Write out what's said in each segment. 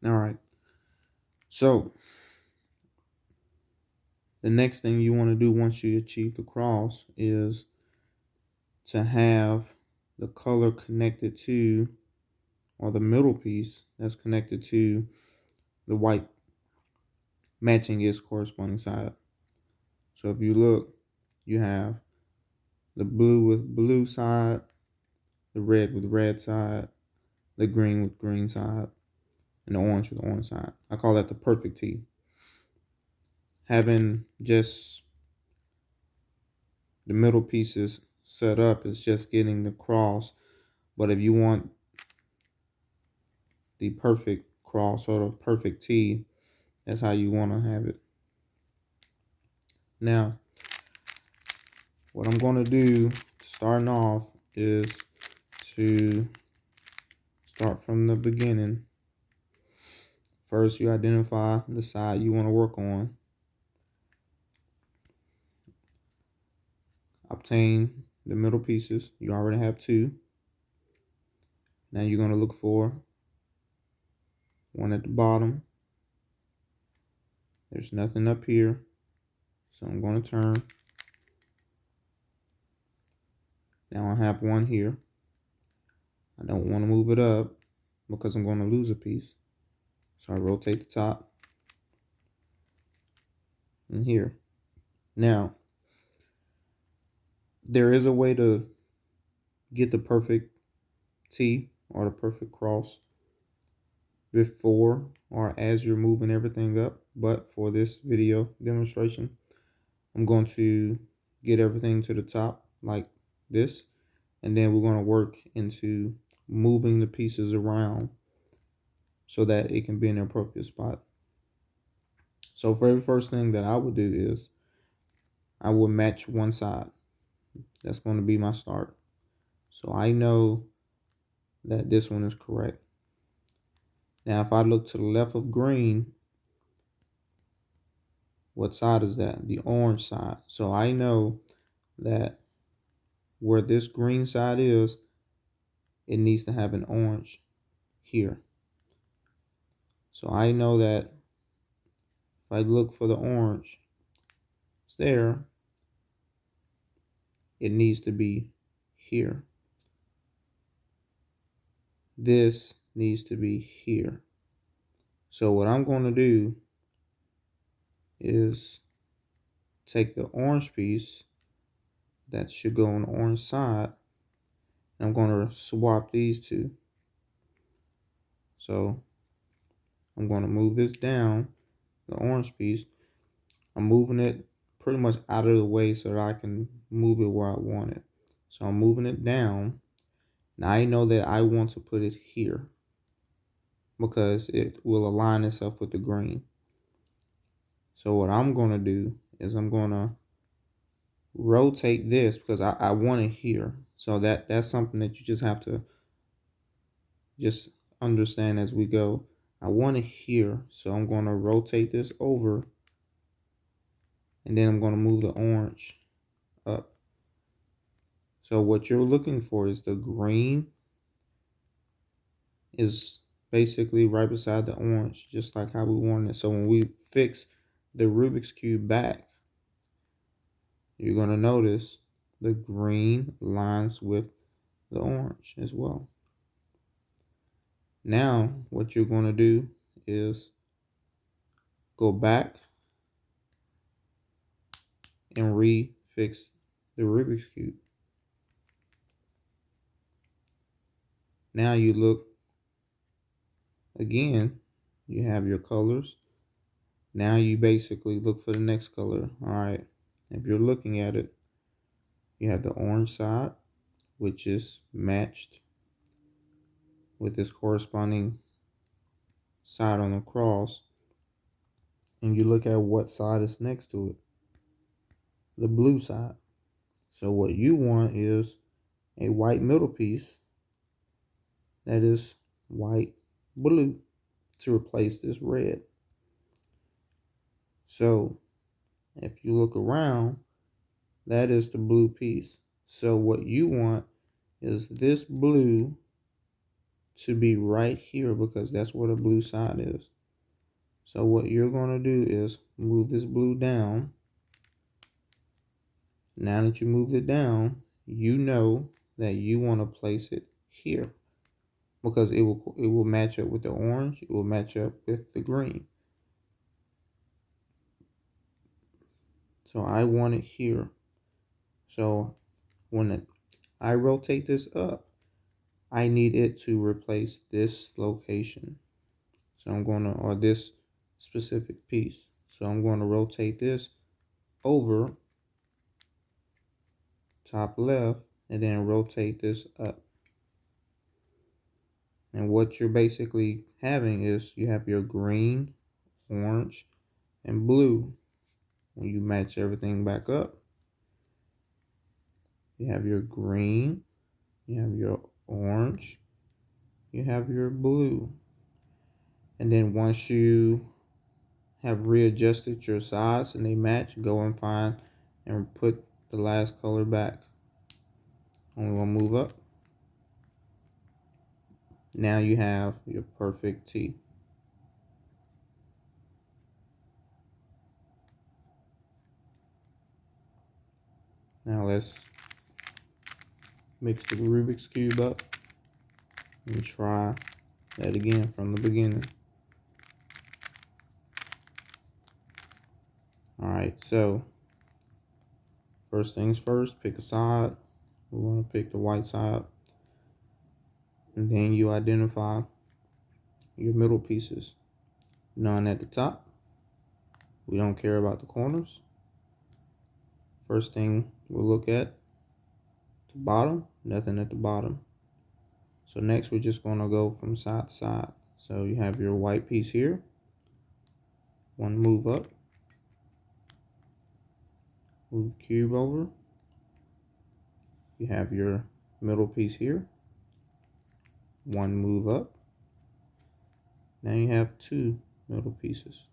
All right. So the next thing you want to do once you achieve the cross is to have the color connected to, or the middle piece that's connected to the white, matching its corresponding side. So if you look, you have the blue with blue side, the red with red side, the green with green side, and the orange with orange side. I call that the perfect T. Having just the middle pieces set up is just getting the cross. But if you want the perfect cross or the perfect T, that's how you want to have it. Now, what I'm going to do starting off is to start from the beginning. First, you identify the side you want to work on. Obtain the middle pieces. You already have two. Now you're going to look for one at the bottom. There's nothing up here, so I'm going to turn. Now I have one here. I don't want to move it up because I'm going to lose a piece. So I rotate the top and here. Now, there is a way to get the perfect T or the perfect cross before or as you're moving everything up. But for this video demonstration, I'm going to get everything to the top like this. And then we're going to work into moving the pieces around so that it can be in an appropriate spot. So for the first thing that I would do is I will match one side. That's going to be my start. So I know that this one is correct. Now if I look to the left of green, what side is that? The orange side. So I know that where this green side is, it needs to have an orange here. So I know that if I look for the orange, it's there. It needs to be here. This needs to be here. So what I'm going to do is take the orange piece that should go on the orange side, and I'm going to swap these two. So I'm going to move this down, the orange piece. I'm moving it pretty much out of the way so that I can move it where I want it. So I'm moving it down. Now I know that I want to put it here because it will align itself with the green. So what I'm going to do is I'm going to rotate this because I want it here. So that's something that you just have to just understand as we go. I want it here. So I'm going to rotate this over, and then I'm going to move the orange up. So what you're looking for is the green is basically right beside the orange, just like how we wanted it. So when we fix the Rubik's Cube back, you're going to notice the green lines with the orange as well. Now, what you're going to do is go back and refix the Rubik's Cube. Now you look again, you have your colors. Now you basically look for the next color. All right, if you're looking at it, you have the orange side, which is matched with its corresponding side on the cross. And you look at what side is next to it, the blue side. So what you want is a white middle piece that is white, blue to replace this red. So if you look around, that is the blue piece. So what you want is this blue to be right here because that's where the blue side is. So what you're going to do is move this blue down. Now that you moved it down, you know that you want to place it here because it will match up with the orange, it will match up with the green. So I want it here. So when I rotate this up, I need it to replace this location. So I'm going to, or this specific piece. So I'm going to rotate this over top left and then rotate this up. And what you're basically having is you have your green, orange, and blue. When you match everything back up, you have your green, you have your orange, you have your blue. And then once you have readjusted your sides and they match, go and find and put the last color back. Only one move up. Now you have your perfect tee. Now let's mix the Rubik's Cube up and try that again from the beginning. Alright, so first things first, pick a side. We want to pick the white side. And then you identify your middle pieces. None at the top. We don't care about the corners. First thing we'll look at the bottom, nothing at the bottom. So next we're just going to go from side to side. So you have your white piece here. One move up. Move the cube over. You have your middle piece here. One move up. Now you have two middle pieces.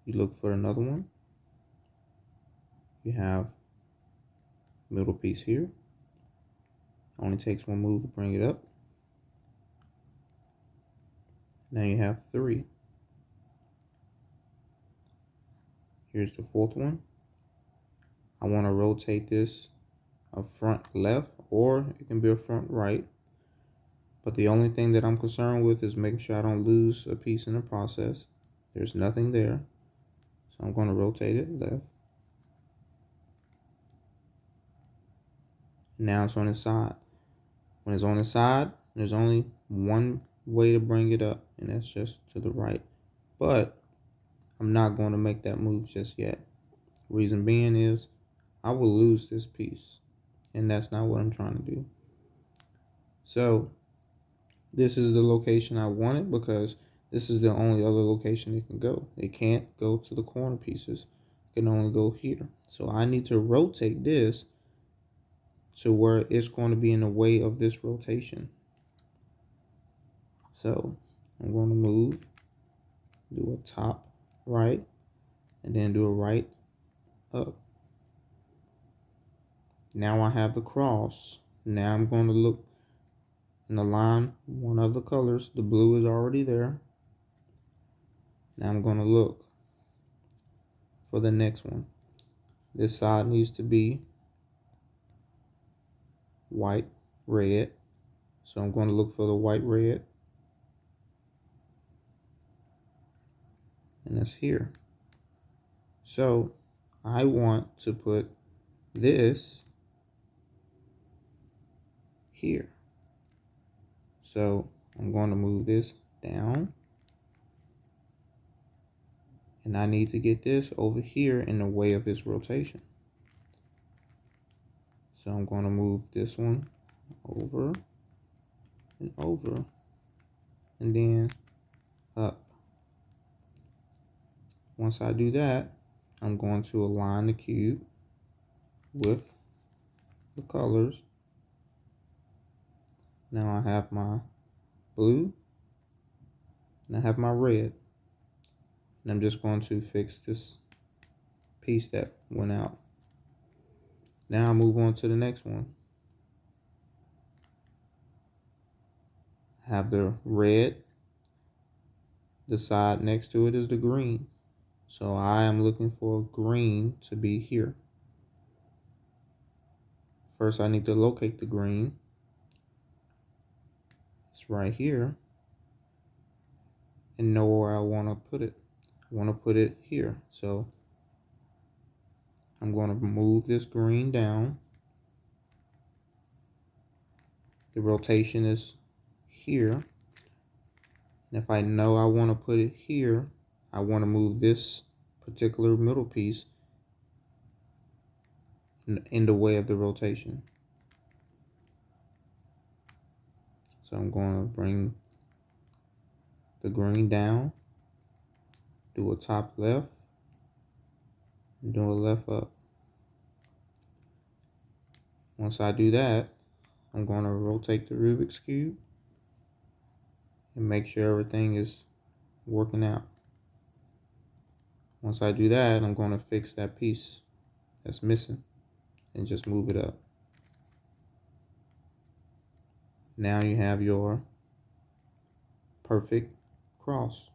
You look for another one. You have middle piece here. Only takes one move to bring it up. Now you have three. Here's the fourth one. I want to rotate this a front left, or it can be a front right. But the only thing that I'm concerned with is making sure I don't lose a piece in the process. There's nothing there. So I'm going to rotate it left. Now it's on its side. When it's on its side, there's only one way to bring it up, and that's just to the right. But I'm not going to make that move just yet. Reason being is I will lose this piece, and that's not what I'm trying to do. So this is the location I wanted because this is the only other location it can go. It can't go to the corner pieces. It can only go here. So I need to rotate this to where it's going to be in the way of this rotation. So I'm going to move, do a top right, and then do a right up. Now I have the cross. Now I'm going to look and align one of the colors. The blue is already there. Now I'm going to look for the next one. This side needs to be white, red. So I'm going to look for the white, red. And that's here. So I want to put this here. So I'm going to move this down. And I need to get this over here in the way of this rotation. So I'm going to move this one over and over and then up. Once I do that, I'm going to align the cube with the colors. Now I have my blue and I have my red. And I'm just going to fix this piece that went out. Now I move on to the next one. I have the red. The side next to it is the green. So I am looking for green to be here. First, I need to locate the green. It's right here. And know where I want to put it. I want to put it here. So I'm going to move this green down. The rotation is here. And if I know I want to put it here, I want to move this particular middle piece in the way of the rotation. So I'm going to bring the green down, do a top left, and do a left up. Once I do that, I'm going to rotate the Rubik's Cube and make sure everything is working out. Once I do that, I'm going to fix that piece that's missing and just move it up. Now you have your perfect cross.